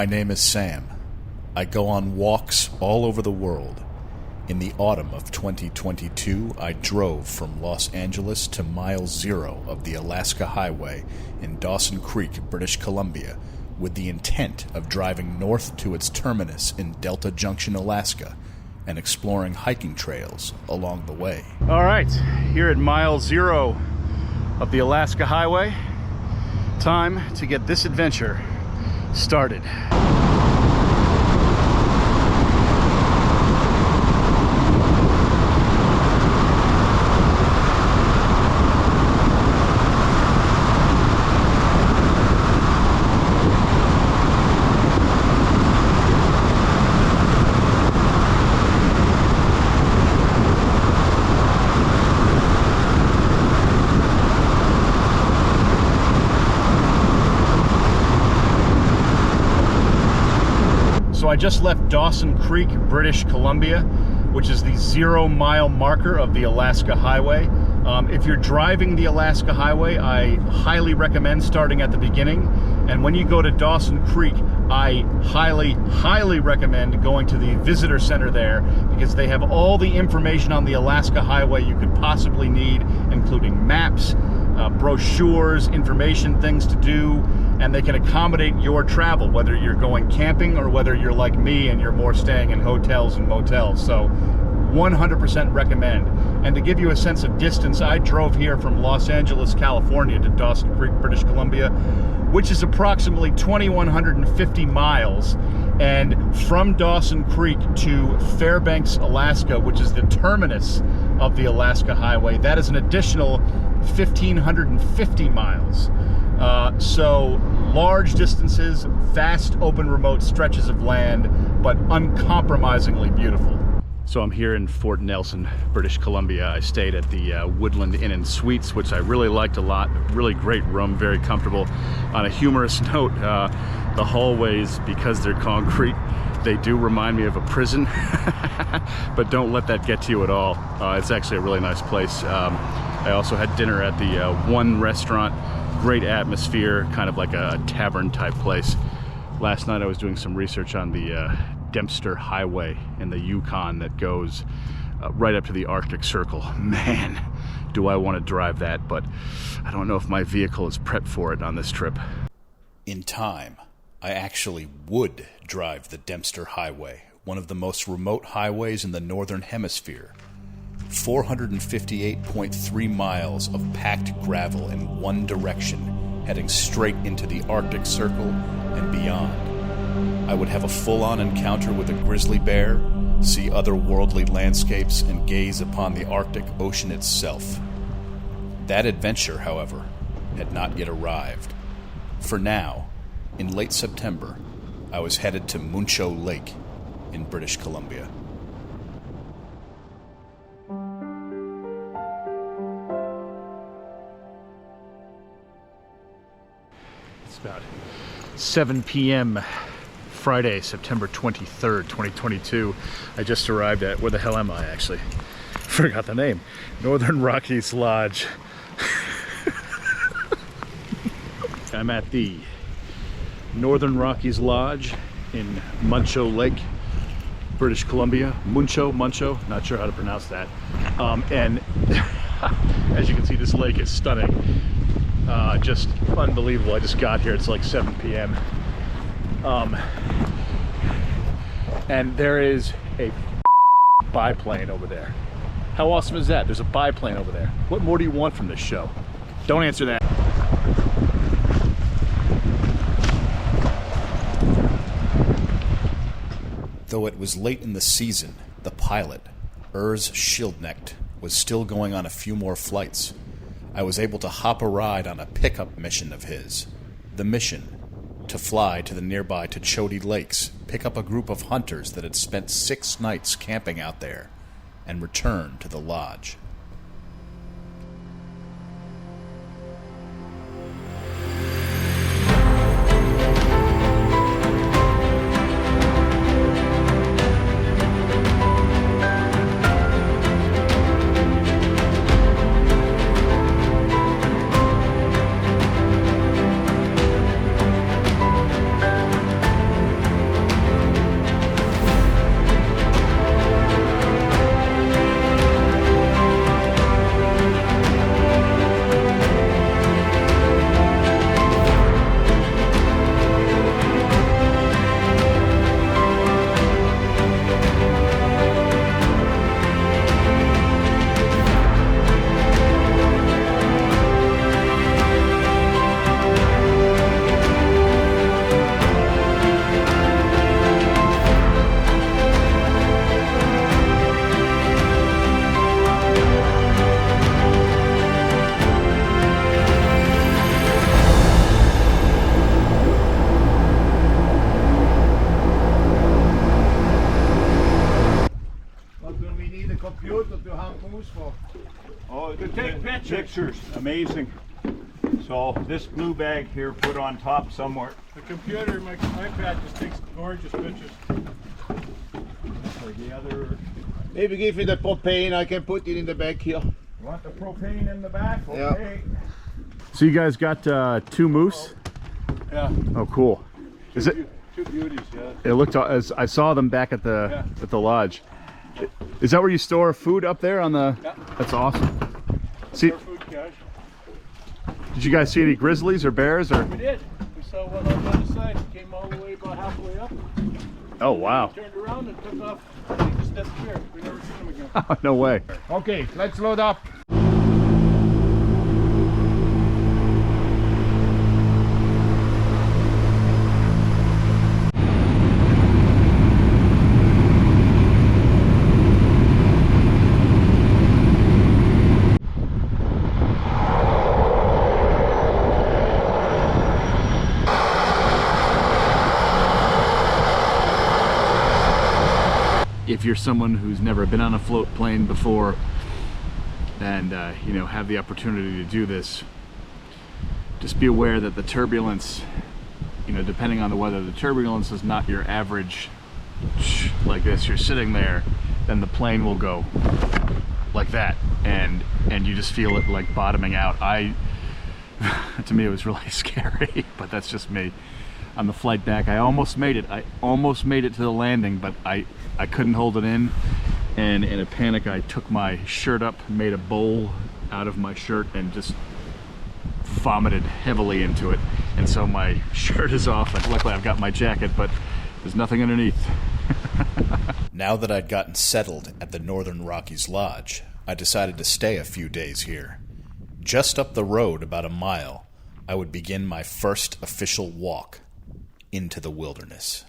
My name is Sam. I go on walks all over the world. In the autumn of 2022, I drove from Los Angeles to mile 0 of the Alaska Highway in Dawson Creek, British Columbia, with the intent of driving north to its terminus in Delta Junction, Alaska, and exploring hiking trails along the way. All right, here at mile 0 of the Alaska Highway, time to get this adventure started. So I just left Dawson Creek, British Columbia, which is the 0 mile marker of the Alaska Highway. If you're driving the Alaska Highway, I highly recommend starting at the beginning. And when you go to Dawson Creek, I highly recommend going to the visitor center there, because they have all the information on the Alaska Highway you could possibly need, including maps, brochures, information, things to do, and they can accommodate your travel, whether you're going camping or whether you're like me and you're more staying in hotels and motels. So 100% recommend. And to give you a sense of distance, I drove here from Los Angeles, California to Dawson Creek, British Columbia, which is approximately 2,150 miles. And from Dawson Creek to Fairbanks, Alaska, which is the terminus of the Alaska Highway, that is an additional 1,550 miles. So large distances, vast open remote stretches of land, but uncompromisingly beautiful. So I'm here in Fort Nelson, British Columbia. I stayed at the Woodland Inn and Suites, which I really liked a lot. Really great room, very comfortable. On a humorous note, the hallways, because they're concrete, they do remind me of a prison, but don't let that get to you at all. It's actually a really nice place. I also had dinner at the One restaurant. Great atmosphere, kind of like a tavern type place. Last night I was doing some research on the Dempster Highway in the Yukon that goes right up to the Arctic Circle. Man, do I want to drive that, but I don't know if my vehicle is prepped for it on this trip. In time, I actually would drive the Dempster Highway, one of the most remote highways in the Northern Hemisphere. 458.3 miles of packed gravel in one direction, heading straight into the Arctic Circle and beyond. I would have a full-on encounter with a grizzly bear, see otherworldly landscapes, and gaze upon the Arctic Ocean itself. That adventure, however, had not yet arrived. For now, in late September, I was headed to Muncho Lake in British Columbia. It's about 7 p.m. Friday, September 23rd, 2022. I just arrived at, where the hell am I actually? Forgot the name. Northern Rockies Lodge. I'm at the Northern Rockies Lodge in Muncho Lake, British Columbia. Muncho, not sure how to pronounce that. And as you can see, this lake is stunning. Just unbelievable. I just got here, it's like 7 p.m. And there is a biplane over there. How awesome is that? There's a biplane over there. What more do you want from this show? Don't answer that. Though it was late in the season, the pilot, Urs Schildknecht, was still going on a few more flights. I was able to hop a ride on a pickup mission of his. The mission: to fly to the nearby Tachoti Lakes, pick up a group of hunters that had spent 6 nights camping out there, and return to the lodge. computer to hang moves for. Oh, to take pictures. Amazing. So this blue bag here put on top somewhere. The computer, my iPad just takes gorgeous pictures. For the other, Maybe give me the propane, I can put it in the back here. you want the propane in the back? Yeah. Okay. So you guys got 2 moose? Yeah. Oh, cool. Is it? Two beauties, yeah. It looked as I saw them back at the lodge. Is that where you store food up there on the? Yeah. That's awesome. See, Food cache. did you guys see any grizzlies or bears or? We did. We saw one on the other side. It came all the way about halfway up. Oh wow. Turned around and took off. He just disappeared. We never seen him again. No way. Okay, let's load up. If you're someone who's never been on a float plane before and you know, have the opportunity to do this, just be aware that the turbulence, you know, depending on the weather, the turbulence is not your average like this. You're sitting there, then the plane will go like that, and you just feel it like bottoming out. To me it was really scary, but that's just me. On the flight back, I almost made it. I almost made it to the landing, but I couldn't hold it in, and in a panic I took my shirt up, made a bowl out of my shirt, and just vomited heavily into it. And so my shirt is off. Luckily I've got my jacket, but there's nothing underneath. Now that I'd gotten settled at the Northern Rockies Lodge, I decided to stay a few days here. Just up the road about a mile, I would begin my first official walk into the wilderness.